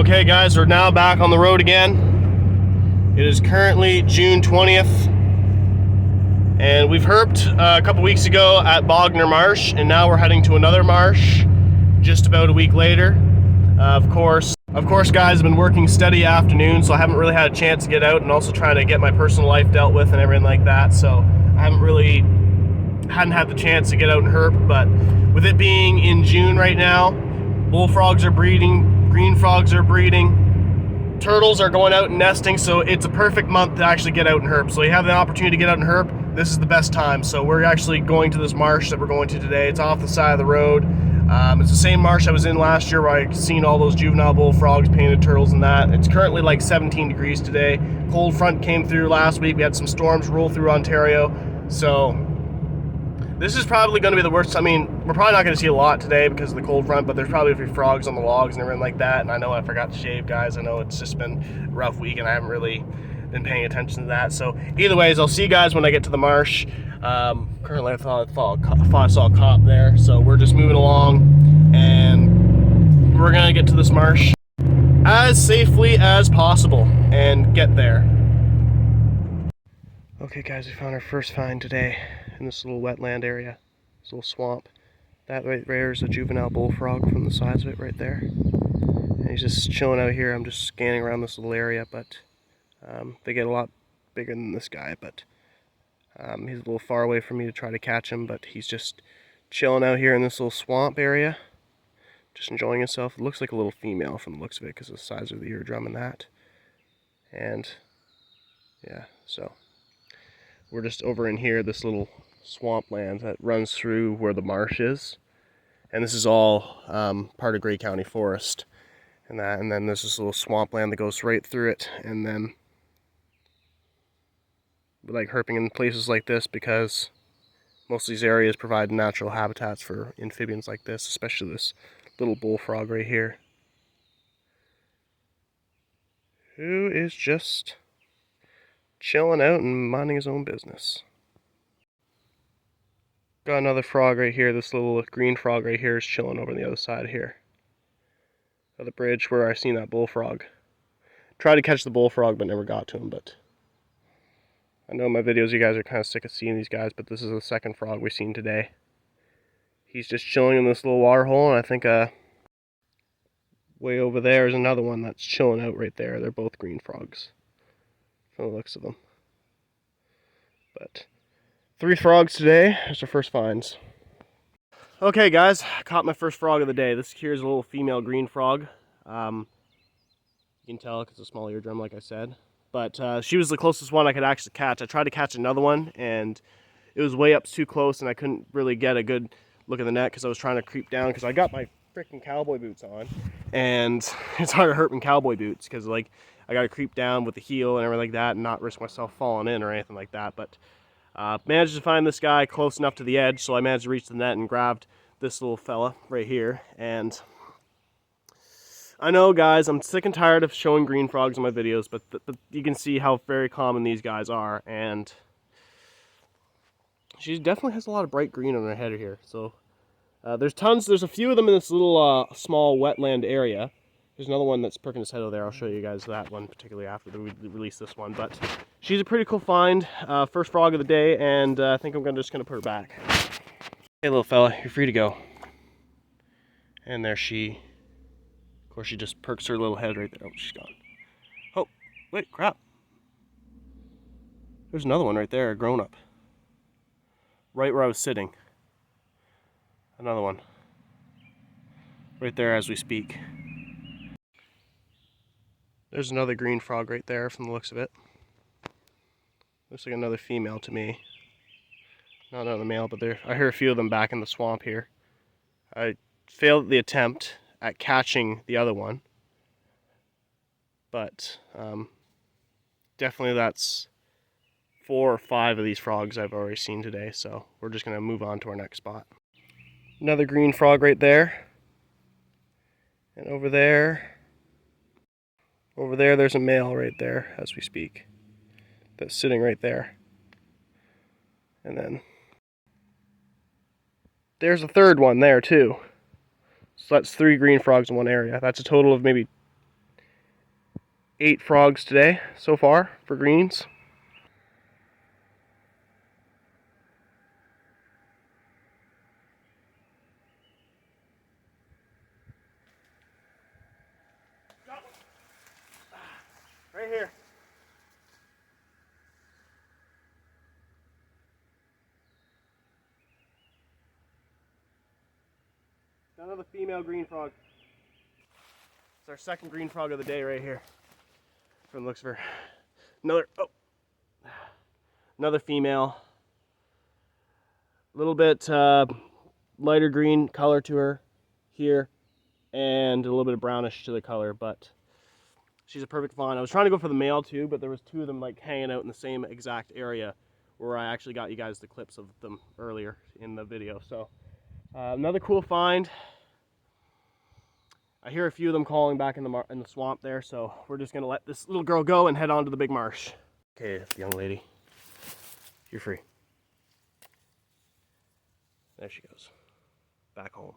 Okay guys, we're now back on the road again. It is currently June 20th and we've herped a couple weeks ago at Bogner Marsh, and now we're heading to another marsh just about a week later. Of course guys, I've been working steady afternoon, so I haven't really had a chance to get out and also trying to get my personal life dealt with and everything like that, so I hadn't had the chance to get out and herp. But with it being in June right now, bullfrogs are breeding, green frogs are breeding, turtles are going out and nesting, so it's a perfect month to actually get out and herp. So you have the opportunity to get out and herp, this is the best time. So we're actually going to this marsh that we're going to today. It's off the side of the road. It's the same marsh I was in last year where I seen all those juvenile bullfrogs, painted turtles and that. It's currently like 17 degrees today. Cold front came through last week. We had some storms roll through Ontario. So this is probably going to be the worst. I mean, we're probably not going to see a lot today because of the cold front, but there's probably a few frogs on the logs and everything like that. And I know I forgot to shave, guys. I know it's just been a rough week and I haven't really been paying attention to that. So either ways, I'll see you guys when I get to the marsh. Currently I thought I saw a cop there, so we're just moving along and we're going to get to this marsh as safely as possible and get there. Okay guys, we found our first find today in this little wetland area, this little swamp. That right there is a juvenile bullfrog from the size of it right there. And he's just chilling out here. I'm just scanning around this little area, but they get a lot bigger than this guy, but he's a little far away from me to try to catch him, but he's just chilling out here in this little swamp area, just enjoying himself. It looks like a little female from the looks of it because of the size of the eardrum and that. And yeah, so we're just over in here, this little swampland that runs through where the marsh is. And this is all part of Grey County Forest. And then there's this little swampland that goes right through it. And then we like herping in places like this because most of these areas provide natural habitats for amphibians like this, especially this little bullfrog right here, who is just chilling out and minding his own business. Got another frog right here. This little green frog right here is chilling over on the other side here of the bridge where I seen that bullfrog. Tried to catch the bullfrog but never got to him, but I know in my videos you guys are kind of sick of seeing these guys, but this is the second frog we've seen today. He's just chilling in this little water hole, and I think way over there is another one that's chilling out right there. They're both green frogs from the looks of them. But 3 frogs today. That's our first finds. Okay guys, I caught my first frog of the day. This here is a little female green frog. You can tell because it's a small eardrum, like I said. But she was the closest one I could actually catch. I tried to catch another one and it was way up too close and I couldn't really get a good look at the net because I was trying to creep down because I got my freaking cowboy boots on. And it's hard to hurt in cowboy boots because like I got to creep down with the heel and everything like that and not risk myself falling in or anything like that. But managed to find this guy close enough to the edge, so I managed to reach the net and grabbed this little fella right here. And I know guys, I'm sick and tired of showing green frogs in my videos, but you can see how very common these guys are, and she definitely has a lot of bright green on her head here. So there's a few of them in this little small wetland area. There's another one that's perking his head over there. I'll show you guys that one particularly after we release this one. But she's a pretty cool find. First frog of the day, and I think I'm just gonna put her back. Hey little fella, you're free to go. And there she, of course she just perks her little head right there. Oh, she's gone. Oh, wait, crap. There's another one right there, a grown-up. Right where I was sitting. Another one. Right there as we speak. There's another green frog right there from the looks of it. Looks like another female to me. Not another male, but I hear a few of them back in the swamp here. I failed the attempt at catching the other one. But definitely that's 4 or 5 of these frogs I've already seen today. So we're just going to move on to our next spot. Another green frog right there. And over there there's a male right there as we speak. That's sitting right there. And then there's a third one there too. So that's 3 green frogs in one area. That's a total of maybe 8 frogs today so far for greens. Right here. Another female green frog. It's our second green frog of the day right here. From the looks of her. Another female. A little bit lighter green color to her here, and a little bit of brownish to the color, but she's a perfect fawn. I was trying to go for the male too, but there was 2 of them like hanging out in the same exact area where I actually got you guys the clips of them earlier in the video. So another cool find. I hear a few of them calling back in the swamp there, so we're just gonna let this little girl go and head on to the big marsh. Okay, young lady, you're free. There she goes, back home.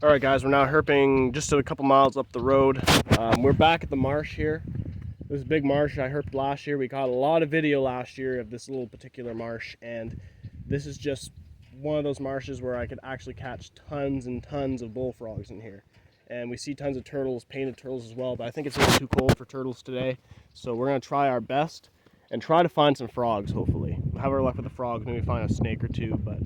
All right, guys, we're now herping just a couple miles up the road. We're back at the marsh here. This big marsh I herped last year. We caught a lot of video last year of this little particular marsh, and this is just one of those marshes where I could actually catch tons and tons of bullfrogs in here. And we see tons of turtles, painted turtles as well, but I think it's a little too cold for turtles today. So we're gonna try our best and try to find some frogs, hopefully. We'll have our luck with the frogs, maybe find a snake or 2, but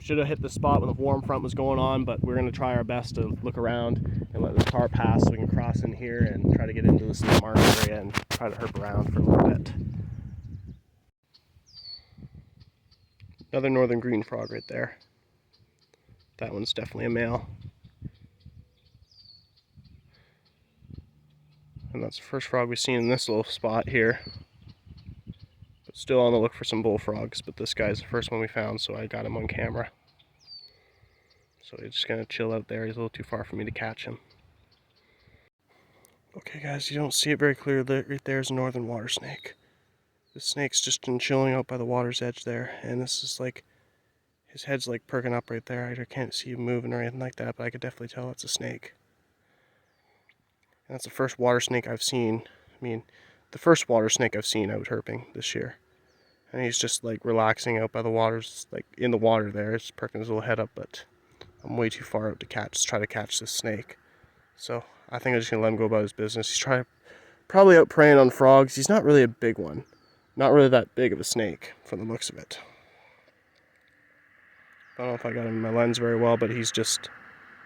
should have hit the spot when the warm front was going on, but we're going to try our best to look around and let this car pass so we can cross in here and try to get into this little marsh area and try to herp around for a little bit. Another northern green frog right there. That one's definitely a male. And that's the first frog we've seen in this little spot here. But still on the look for some bullfrogs, but this guy's the first one we found, so I got him on camera. So he's just gonna chill out there. He's a little too far for me to catch him. Okay guys, you don't see it very clearly. Right there's a northern water snake. The snake's just been chilling out by the water's edge there, and this is like, his head's like perking up right there. I can't see him moving or anything like that, but I could definitely tell it's a snake. And that's the first water snake I've seen. I mean, the first water snake I've seen out herping this year. And he's just like relaxing out by the waters, like in the water there. It's perking his little head up, but I'm way too far out to try to catch this snake. So I think I'm just gonna let him go about his business. He's probably out preying on frogs. He's not really a big one. Not really that big of a snake from the looks of it. I don't know if I got him in my lens very well, but he's just,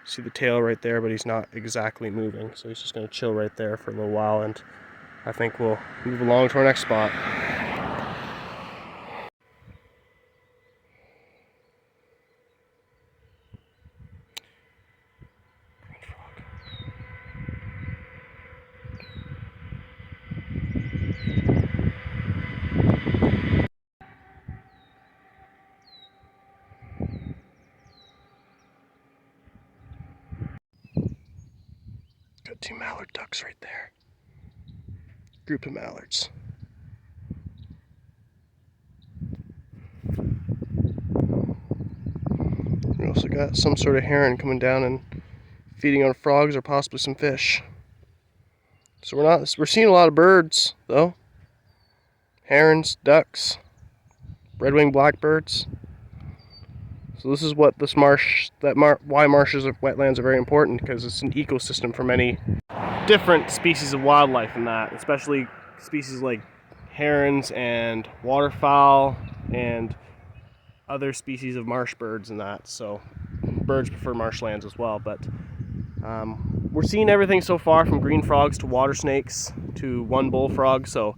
see the tail right there, but he's not exactly moving. So he's just gonna chill right there for a little while, and I think we'll move along to our next spot. Got 2 mallard ducks right there. Group of mallards. We also got some sort of heron coming down and feeding on frogs or possibly some fish. So we're seeing a lot of birds though. Herons, ducks, red-winged blackbirds. So this is what this marsh, why marshes or wetlands are very important, because it's an ecosystem for many different species of wildlife in that, especially species like herons and waterfowl and other species of marsh birds and that. So birds prefer marshlands as well, but we're seeing everything so far from green frogs to water snakes to 1 bullfrog, so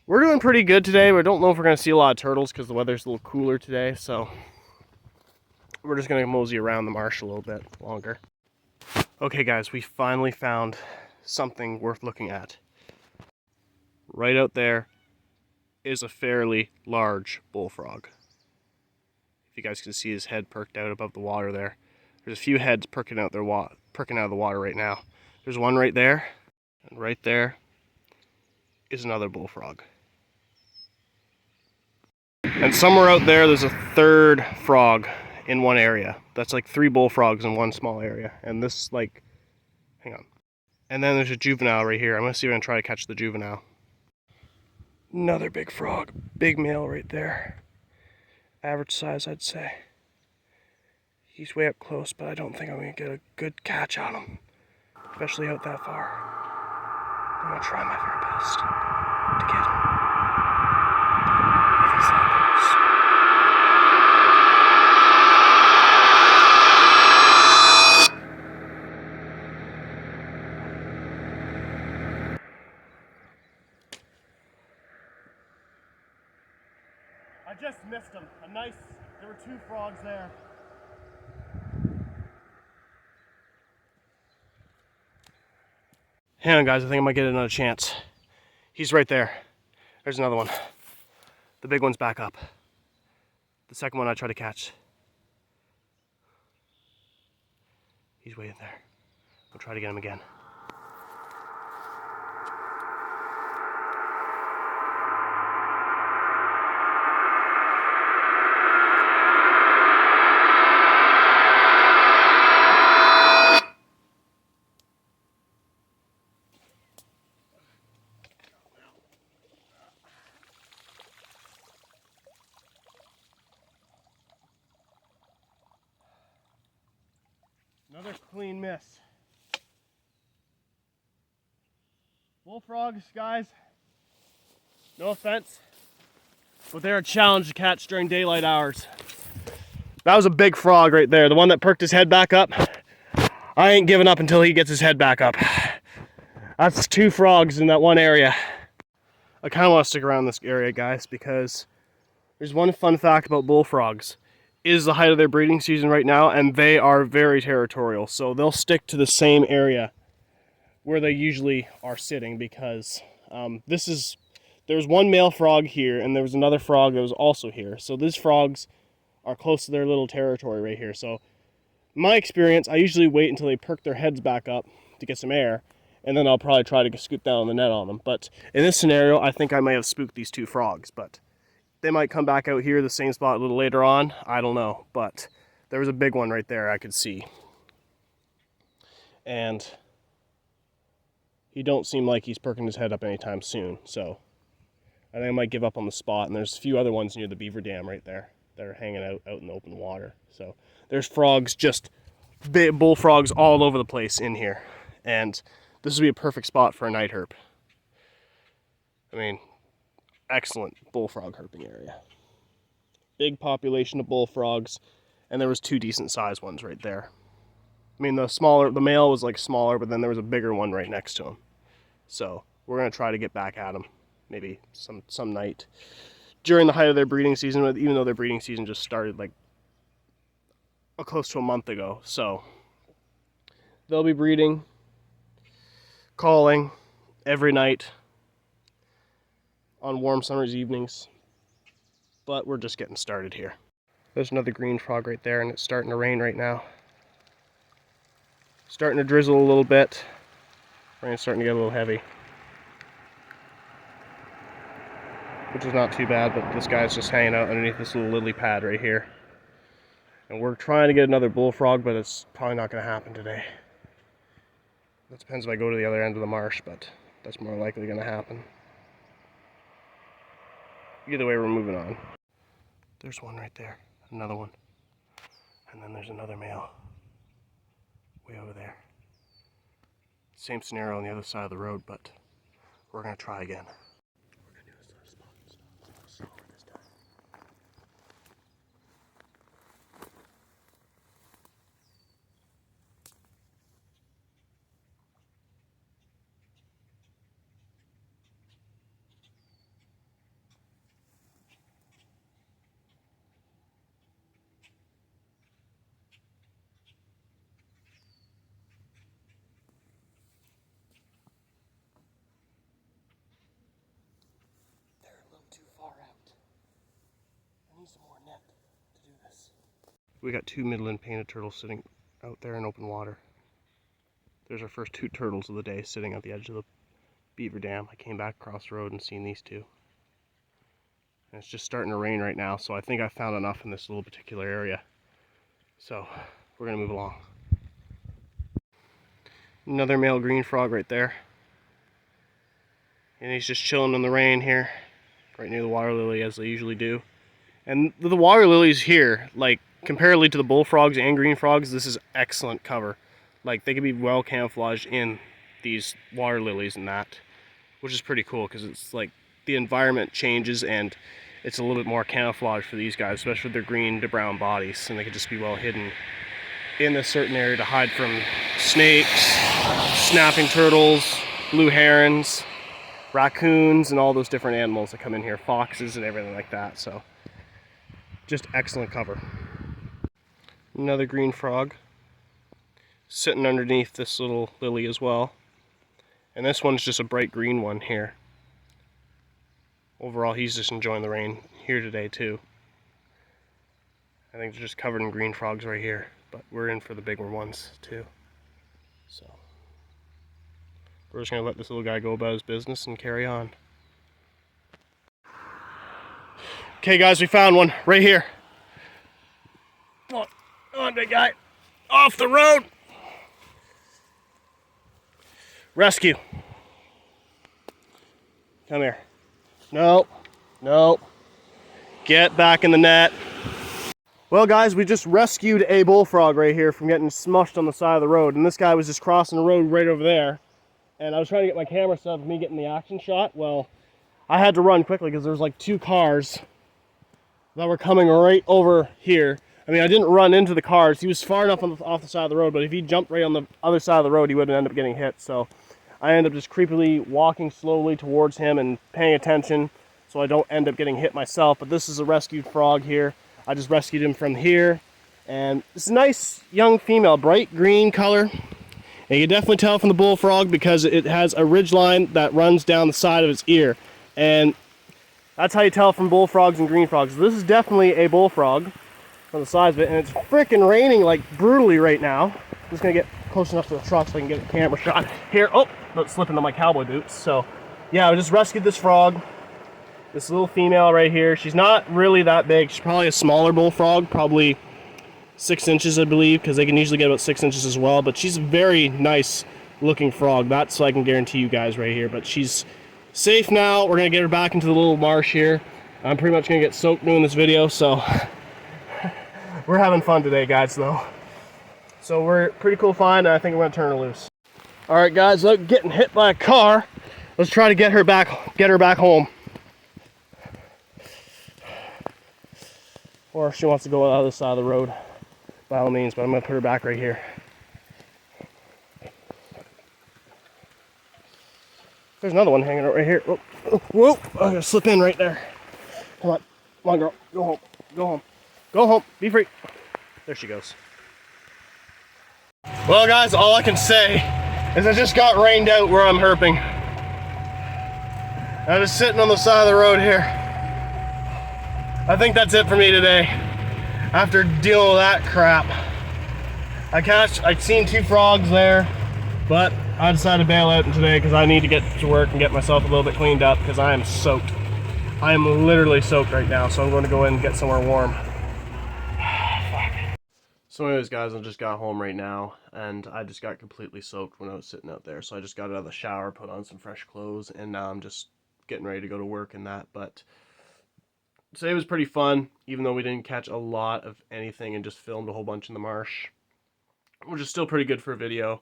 we're doing pretty good today. We don't know if we're going to see a lot of turtles because the weather's a little cooler today, so we're just going to mosey around the marsh a little bit longer. Okay guys, we finally found something worth looking at. Right out there is a fairly large bullfrog. If you guys can see his head perked out above the water there. There's a few heads perking out of the water right now. There's one right there. And right there is another bullfrog. And somewhere out there, there's a third frog in one area. That's like 3 bullfrogs in one small area. And this, like, hang on. And then there's a juvenile right here. I'm gonna see if I can try to catch the juvenile. Another big frog, big male right there. Average size, I'd say. He's way up close, but I don't think I'm gonna get a good catch on him, especially out that far. I'm gonna try my very best to get him. If he's that close. I just missed him. There were 2 frogs there. Hang on, guys, I think I might get another chance. He's right there. There's another one. The big one's back up. The second one I try to catch. He's way in there. I'll try to get him again. Another clean miss. Bullfrogs, guys, no offense, but they're a challenge to catch during daylight hours. That was a big frog right there, the one that perked his head back up. I ain't giving up until he gets his head back up. That's 2 frogs in that one area. I kind of want to stick around this area, guys, because there's one fun fact about bullfrogs. It is the height of their breeding season right now, and they are very territorial. So they'll stick to the same area where they usually are sitting, because there's one male frog here, and there was another frog that was also here. So these frogs are close to their little territory right here. So in my experience, I usually wait until they perk their heads back up to get some air, and then I'll probably try to scoop down on the net on them. But in this scenario, I think I may have spooked these 2 frogs, but they might come back out here, the same spot a little later on. I don't know, but there was a big one right there I could see. And he don't seem like he's perking his head up anytime soon, so I think I might give up on the spot. And there's a few other ones near the beaver dam right there that are hanging out in the open water. So there's frogs, just big bullfrogs all over the place in here. And this would be a perfect spot for a night herp. I mean, excellent bullfrog herping area. Big population of bullfrogs, and there was 2 decent sized ones right there. I mean, the male was like smaller, but then there was a bigger one right next to him. So we're gonna try to get back at them, maybe some night during the height of their breeding season, even though their breeding season just started like close to a month ago. So they'll be breeding, calling every night on warm summer's evenings, but we're just getting started here. There's another green frog right there, and it's starting to rain right now. Starting to drizzle a little bit. Rain's starting to get a little heavy, which is not too bad, but this guy's just hanging out underneath this little lily pad right here. And we're trying to get another bullfrog, but it's probably not going to happen today. That depends if I go to the other end of the marsh, but that's more likely going to happen. Either way, we're moving on. There's one right there, another one. And then there's another male way over there. Same scenario on the other side of the road, but we're going to try again. We're going to do this spot slower this time. Too far out. I need some more net to do this. We got 2 Midland painted turtles sitting out there in open water. There's our first 2 turtles of the day sitting at the edge of the beaver dam. I came back across the road and seen these two. And it's just starting to rain right now, so I think I found enough in this little particular area. So we're gonna move along. Another male green frog right there. And he's just chilling in the rain here, right near the water lily, as they usually do. And the water lilies here, like comparatively to the bullfrogs and green frogs, this is excellent cover. Like they can be well camouflaged in these water lilies and that, which is pretty cool because it's like the environment changes and it's a little bit more camouflage for these guys, especially with their green to brown bodies, and they can just be well hidden in a certain area to hide from snakes, snapping turtles, blue herons, raccoons, and all those different animals that come in here, foxes and everything like that. So just excellent cover. Another green frog sitting underneath this little lily as well, and this one's just a bright green one here. Overall, he's just enjoying the rain here today too. I think they're just covered in green frogs right here, but we're in for the bigger ones too. So we're just gonna let this little guy go about his business and carry on. Okay guys, we found one right here. Come on, big guy. Off the road. Rescue. Come here. Nope. Nope. Get back in the net. Well guys, we just rescued a bullfrog right here from getting smushed on the side of the road, and this guy was just crossing the road right over there, and I was trying to get my camera set up of me getting the action shot. Well, I had to run quickly because there was like two cars that were coming right over here. I mean, I didn't run into the cars. He was far enough off the side of the road, but if he jumped right on the other side of the road, he would have ended up getting hit. So I ended up just creepily walking slowly towards him and paying attention so I don't end up getting hit myself. But this is a rescued frog here. I just rescued him from here. And it's a nice young female, bright green color. And you can definitely tell from the bullfrog because it has a ridge line that runs down the side of its ear. And that's how you tell from bullfrogs and green frogs. This is definitely a bullfrog from the size of it. And it's freaking raining like brutally right now. I'm just gonna get close enough to the truck so I can get a camera shot here. Oh, don't slip into my cowboy boots. So yeah, I just rescued this frog. This little female right here. She's not really that big. She's probably a smaller bullfrog, probably 6 inches, I believe, because they can usually get about 6 inches as well. But she's a very nice looking frog. That's I can guarantee you guys right here. But she's safe now. We're gonna get her back into the little marsh here. I'm pretty much gonna get soaked doing this video, so we're having fun today, guys, though. So we're pretty cool find, and I think we're gonna turn her loose. All right, guys, look, getting hit by a car. Let's try to get her back home. Or if she wants to go on the other side of the road, by all means, but I'm gonna put her back right here. There's another one hanging out right here. Whoa, whoa, I'm gonna slip in right there. Come on, girl, go home, go home, go home, be free. There she goes. Well, guys, all I can say is I just got rained out where I'm herping. I'm just sitting on the side of the road here. I think that's it for me today. After dealing with that crap. I'd seen 2 frogs there, but I decided to bail out today because I need to get to work and get myself a little bit cleaned up because I am soaked. I am literally soaked right now, so I'm going to go in and get somewhere warm. So anyways, guys, I just got home right now, and I just got completely soaked when I was sitting out there. So I just got out of the shower, put on some fresh clothes, and now I'm just getting ready to go to work and that. But today was pretty fun, even though we didn't catch a lot of anything and just filmed a whole bunch in the marsh, which is still pretty good for a video.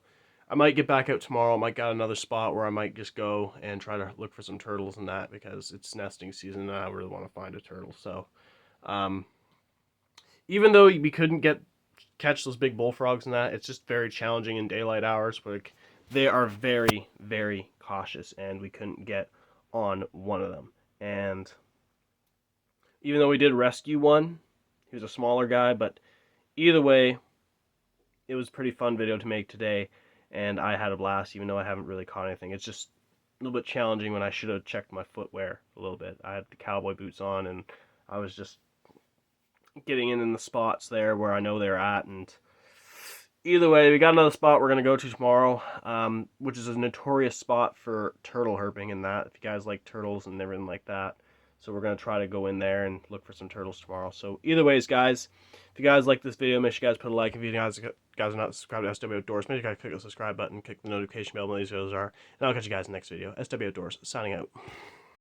I might get back out tomorrow. I might got another spot where I might just go and try to look for some turtles and that because it's nesting season and I really want to find a turtle. So even though we couldn't catch those big bullfrogs and that, it's just very challenging in daylight hours. But like, they are very, very cautious, and we couldn't get on one of them. And even though we did rescue one, he was a smaller guy, but either way, it was a pretty fun video to make today, and I had a blast even though I haven't really caught anything. It's just a little bit challenging when I should have checked my footwear a little bit. I had the cowboy boots on, and I was just getting in the spots there where I know they're at, and either way, we got another spot we're going to go to tomorrow, which is a notorious spot for turtle herping and that, if you guys like turtles and everything like that. So we're going to try to go in there and look for some turtles tomorrow. So either ways, guys, if you guys like this video, make sure you guys put a like. If you guys are not subscribed to SW Outdoors, make sure you guys click the subscribe button, click the notification bell when these videos are. And I'll catch you guys in the next video. SW Outdoors, signing out.